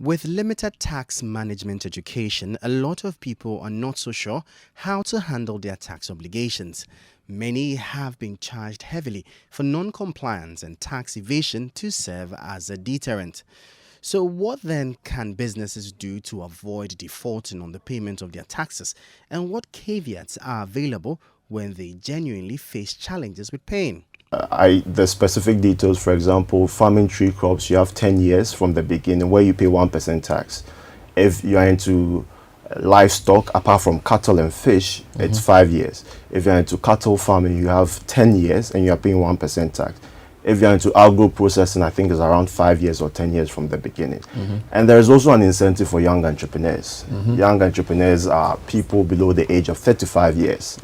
With limited tax management education, a lot of people are not so sure how to handle their tax obligations. Many have been charged heavily for non-compliance and tax evasion to serve as a deterrent. So what then can businesses do to avoid defaulting on the payment of their taxes, and what caveats are available when they genuinely face challenges with paying? The specific details, for example, farming tree crops, you have 10 years from the beginning where you pay 1% tax. If you are into livestock, apart from cattle and fish, it's 5 years. If you're into cattle farming, you have 10 years and you are paying 1% tax. If you're into agro processing, I think it's around 5 years or 10 years from the beginning. And there is also an incentive for young entrepreneurs. Young entrepreneurs are people below the age of 35 years.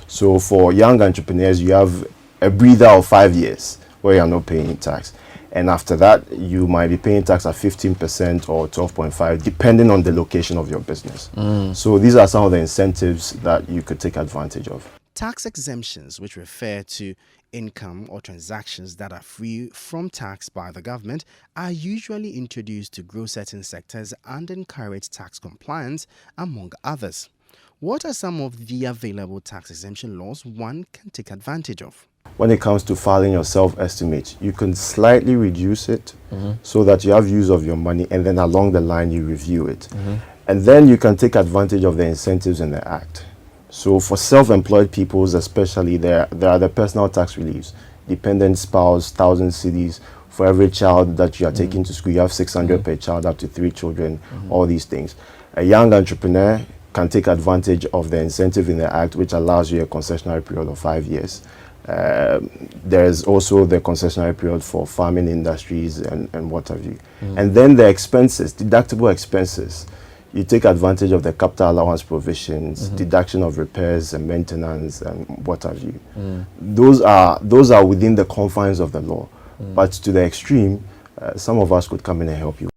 So for young entrepreneurs, you have a breather of 5 years where you're not paying tax. And after that, you might be paying tax at 15% or 12.5%, depending on the location of your business. So these are some of the incentives that you could take advantage of. Tax exemptions, which refer to income or transactions that are free from tax by the government, are usually introduced to grow certain sectors and encourage tax compliance, among others. What are some of the available tax exemption laws one can take advantage of? When it comes to filing your self-estimate, you can slightly reduce it so that you have use of your money, and then along the line you review it. And then you can take advantage of the incentives in the Act. So for self-employed peoples especially, there are the personal tax reliefs, dependent spouse, 1,000 cedis. For every child that you are taking to school, you have 600 per child, up to 3 children, all these things. A young entrepreneur can take advantage of the incentive in the Act, which allows you a concessionary period of 5 years. There is also the concessionary period for farming industries and what have you. And then the expenses, deductible expenses. You take advantage of the capital allowance provisions, deduction of repairs and maintenance and what have you. Those are within the confines of the law. But to the extreme, some of us could come in and help you.